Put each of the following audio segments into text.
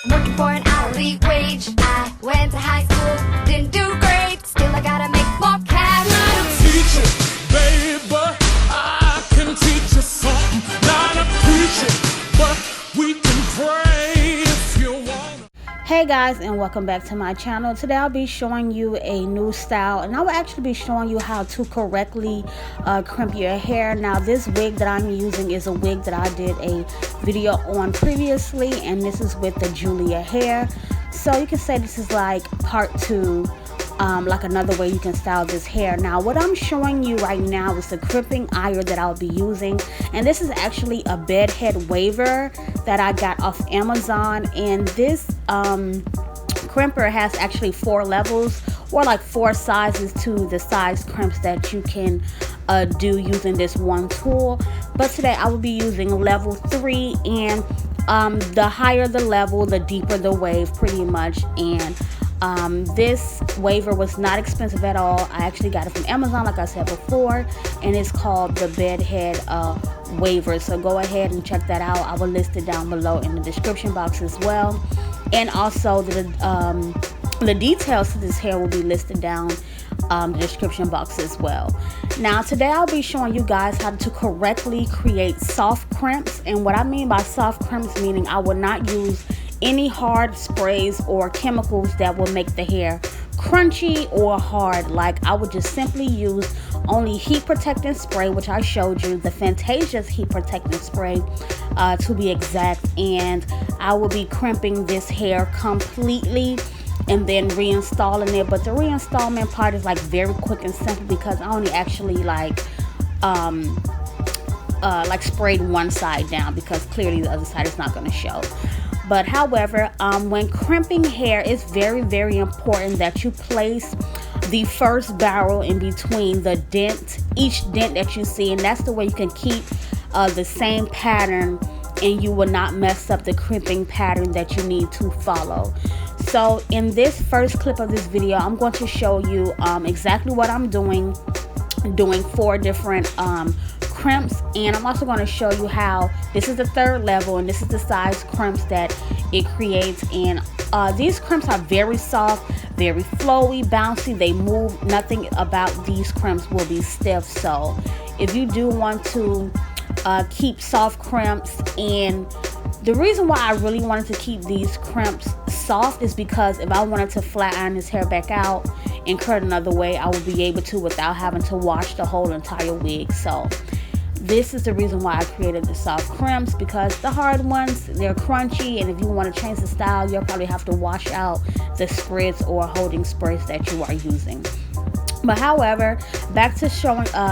I'm working for an hourly wage. I went to high school, didn't do great. Still I gotta make more cash. Not a teacher, baby, but I can teach you something. Not a preacher, but we can pray if you want. Hey guys, and welcome back to my channel. Today I'll be showing you a new style, and I will actually be showing you how to correctly crimp your hair. Now this wig that I'm using is a wig that I did a video on previously, and this is with the Julia hair. So you can say this is like part 2, like another way you can style this hair. Now what I'm showing you right now is the crimping iron that I'll be using, and this is actually a bed head waver that I got off Amazon. And this crimper has actually 4 levels, or like 4 sizes to the size crimps that you can do using this one tool. But today I will be using level 3, and the higher the level, the deeper the wave pretty much. And this waver was not expensive at all. I actually got it from Amazon, like I said before, and it's called the bed head waver. So go ahead and check that out. I will list it down below in the description box as well, and also the details to this hair will be listed down the description box as well. Now today I'll be showing you guys how to correctly create soft crimps. And what I mean by soft crimps, meaning I will not use any hard sprays or chemicals that will make the hair crunchy or hard. Like I would just simply use only heat protecting spray, which I showed you, the Fantasia's heat protecting spray to be exact. And I will be crimping this hair completely and then reinstalling it. But the reinstallment part is like very quick and simple, because I only actually like sprayed one side down, because clearly the other side is not going to show. But however, when crimping hair, it's very important that you place the first barrel in between the dent, each dent that you see, and that's the way you can keep the same pattern, and you will not mess up the crimping pattern that you need to follow. So in this first clip of this video, I'm going to show you exactly what I'm doing 4 different crimps, and I'm also going to show you how this is the 3rd level, and this is the size crimps that it creates. And these crimps are very soft, very flowy, bouncy, they move. Nothing about these crimps will be stiff. So if you do want to keep soft crimps, and the reason why I really wanted to keep these crimps soft is because if I wanted to flat iron this hair back out and cut another way, I would be able to without having to wash the whole entire wig. So this is the reason why I created the soft crimps, because the hard ones, they're crunchy, and if you want to change the style, you'll probably have to wash out the spritz or holding sprays that you are using. But however, back to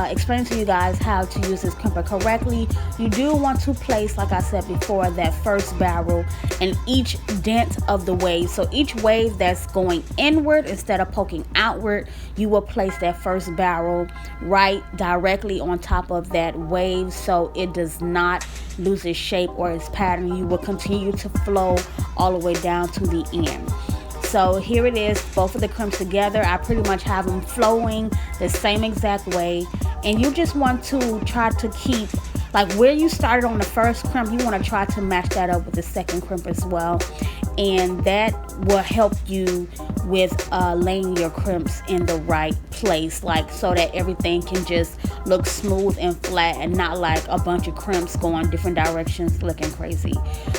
explaining to you guys how to use this crimper correctly. You do want to place, like I said before, that first barrel in each dent of the wave. So each wave that's going inward instead of poking outward, you will place that first barrel right directly on top of that wave, so it does not lose its shape or its pattern. You will continue to flow all the way down to the end. So here it is, both of the crimps together. I pretty much have them flowing the same exact way, and you just want to try to keep, like where you started on the first crimp, you want to try to match that up with the second crimp as well, and that will help you with laying your crimps in the right place, like so that everything can just look smooth and flat, and not like a bunch of crimps going different directions looking crazy.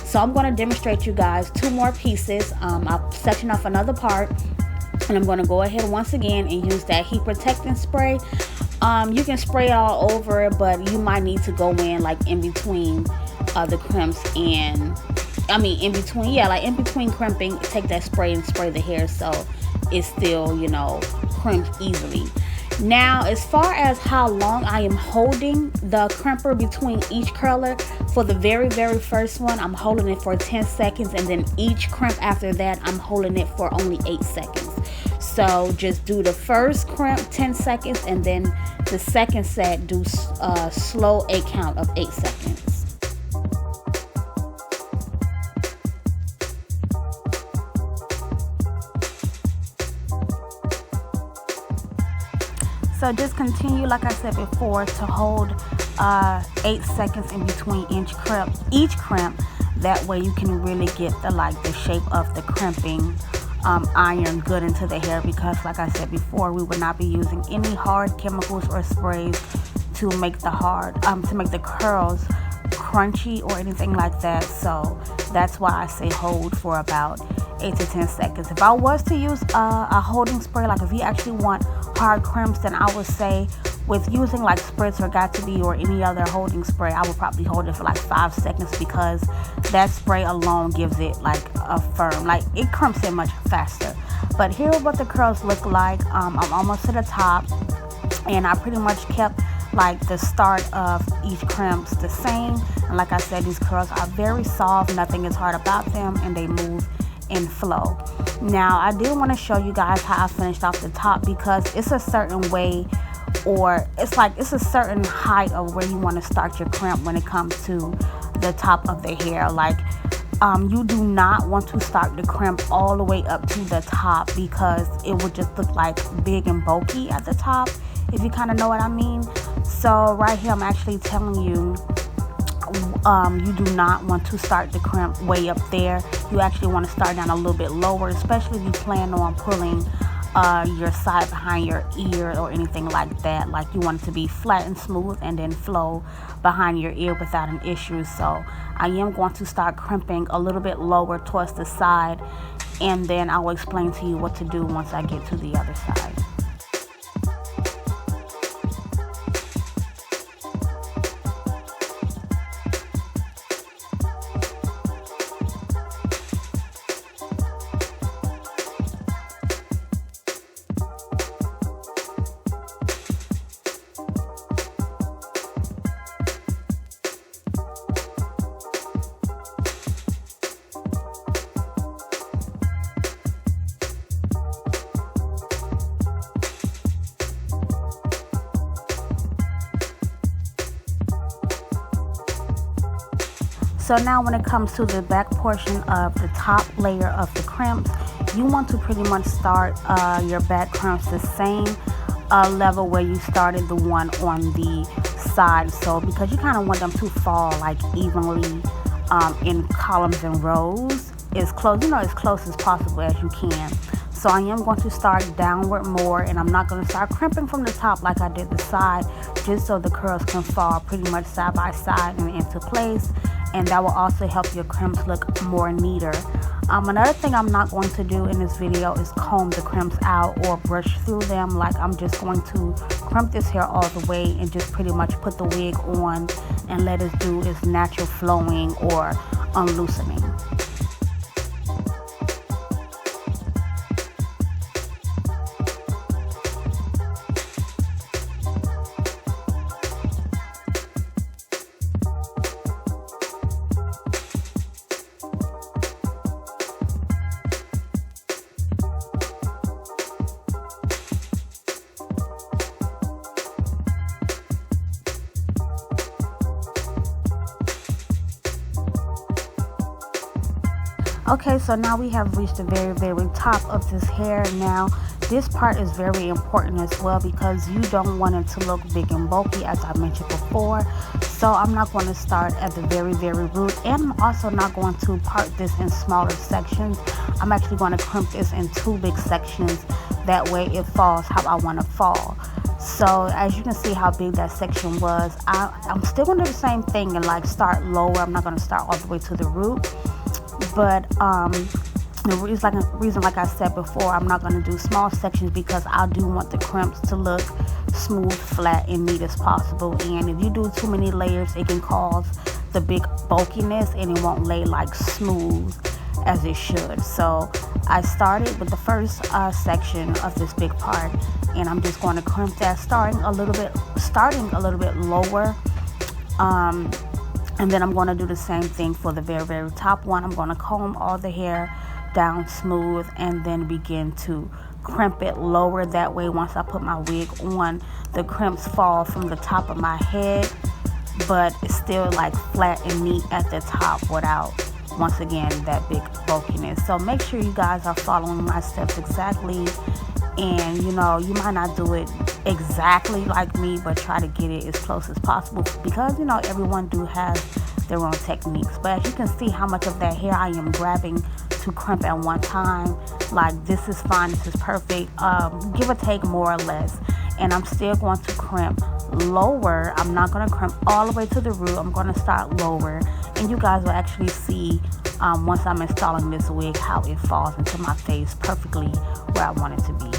So I'm going to demonstrate you guys 2 more pieces. I'll section off another part, and I'm going to go ahead once again and use that heat protecting spray. You can spray it all over it, but you might need to go in like in between the crimps, and in between crimping, take that spray and spray the hair so it's still, you know, crimped easily. Now, as far as how long I am holding the crimper between each curler, for the very first one, I'm holding it for 10 seconds, and then each crimp after that, I'm holding it for only 8 seconds. So just do the first crimp 10 seconds, and then the second set, do slow 8 count of 8 seconds. So just continue, like I said before, to hold 8 seconds in between each crimp. That way you can really get the shape of the crimping iron good into the hair, because like I said before, we would not be using any hard chemicals or sprays to make the curls crunchy or anything like that. So that's why I say hold for about 8 to 10 seconds. If I was to use a holding spray, like if you actually want hard crimps, then I would say with using like Spritz or Got To Be or any other holding spray, I would probably hold it for like 5 seconds, because that spray alone gives it like a firm, like it crimps it much faster. But here are what the curls look like. I'm almost to the top, and I pretty much kept like the start of each crimps the same. And like I said, these curls are very soft, nothing is hard about them, and they move in flow. Now I did want to show you guys how I finished off the top, because it's a certain way, or it's a certain height of where you want to start your crimp when it comes to the top of the hair. Like you do not want to start the crimp all the way up to the top, because it would just look like big and bulky at the top, if you kind of know what I mean. So right here I'm actually telling you, you do not want to start the crimp way up there. You actually want to start down a little bit lower, especially if you plan on pulling your side behind your ear or anything like that. Like you want it to be flat and smooth and then flow behind your ear without an issue. So I am going to start crimping a little bit lower towards the side, and then I will explain to you what to do once I get to the other side. So now when it comes to the back portion of the top layer of the crimps, you want to pretty much start your back crimps the same level where you started the one on the side. So because you kind of want them to fall like evenly in columns and rows, as close as possible as you can. So I am going to start downward more, and I'm not going to start crimping from the top like I did the side, just so the curls can fall pretty much side by side and into place. And that will also help your crimps look more neater. Another thing I'm not going to do in this video is comb the crimps out or brush through them. Like I'm just going to crimp this hair all the way and just pretty much put the wig on and let it do its natural flowing or unloosening. Okay, so now we have reached the very, very top of this hair. Now, this part is very important as well, because you don't want it to look big and bulky, as I mentioned before. So I'm not going to start at the very, very root, and I'm also not going to part this in smaller sections. I'm actually going to crimp this in 2 big sections. That way it falls how I want to fall. So as you can see how big that section was, I'm still going to do the same thing and like start lower. I'm not going to start all the way to the root. But the reason, like I said before, I'm not going to do small sections, because I do want the crimps to look smooth, flat, and neat as possible. And if you do too many layers, it can cause the big bulkiness, and it won't lay like smooth as it should. So I started with the first section of this big part, and I'm just going to crimp that, starting a little bit lower. And then I'm going to do the same thing for the very, very top one. I'm going to comb all the hair down smooth and then begin to crimp it lower. That way, once I put my wig on, the crimps fall from the top of my head, but it's still like flat and neat at the top without, once again, that big bulkiness. So make sure you guys are following my steps exactly. And you might not do it exactly like me, but try to get it as close as possible, because everyone do have their own techniques. But as you can see how much of that hair I am grabbing to crimp at one time. Like, this is fine, this is perfect, give or take more or less. And I'm still going to crimp lower. I'm not going to crimp all the way to the root. I'm going to start lower, and you guys will actually see once I'm installing this wig how it falls into my face perfectly where I want it to be.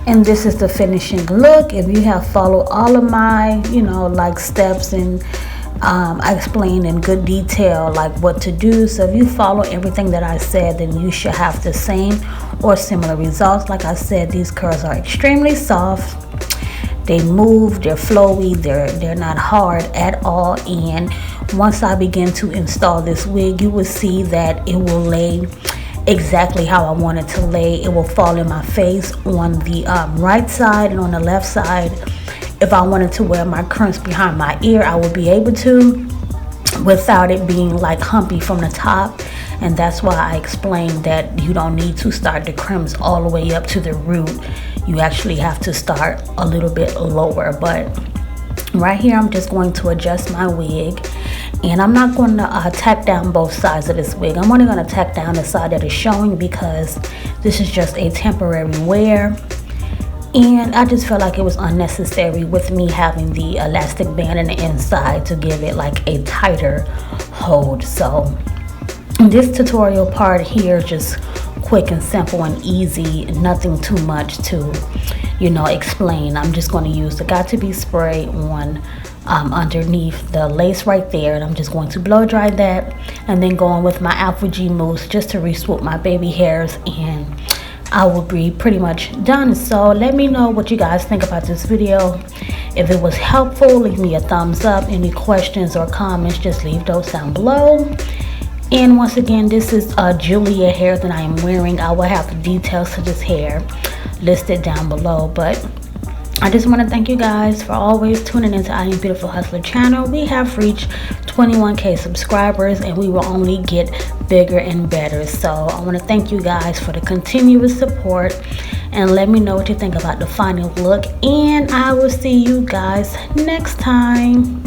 And this is the finishing look. If you have followed all of my, like steps, and I explained in good detail like what to do. So if you follow everything that I said, then you should have the same or similar results. Like I said, these curls are extremely soft. They move, they're flowy, they're not hard at all. And once I begin to install this wig, you will see that it will lay exactly how I want it to lay. It will fall in my face on the right side, and on the left side, if I wanted to wear my crimps behind my ear, I would be able to without it being like humpy from the top. And that's why I explained that you don't need to start the crimps all the way up to the root. You actually have to start a little bit lower. But right here, I'm just going to adjust my wig, and I'm not going to tack down both sides of this wig. I'm only going to tack down the side that is showing because this is just a temporary wear, and I just felt like it was unnecessary with me having the elastic band in the inside to give it like a tighter hold. So this tutorial part here is just quick and simple and easy, nothing too much to explain. I'm just going to use the Got To Be spray on underneath the lace right there, and I'm just going to blow dry that, and then go on with my Alpha G mousse just to re-swoop my baby hairs, and I will be pretty much done. So let me know what you guys think about this video. If it was helpful, leave me a thumbs up. Any questions or comments, just leave those down below. And once again, this is Julia hair that I am wearing. I will have the details to this hair listed down below, but I just want to thank you guys for always tuning into IAmBeautifulHustler channel. We have reached 21K subscribers, and we will only get bigger and better. So I want to thank you guys for the continuous support, and let me know what you think about the final look, and I will see you guys next time.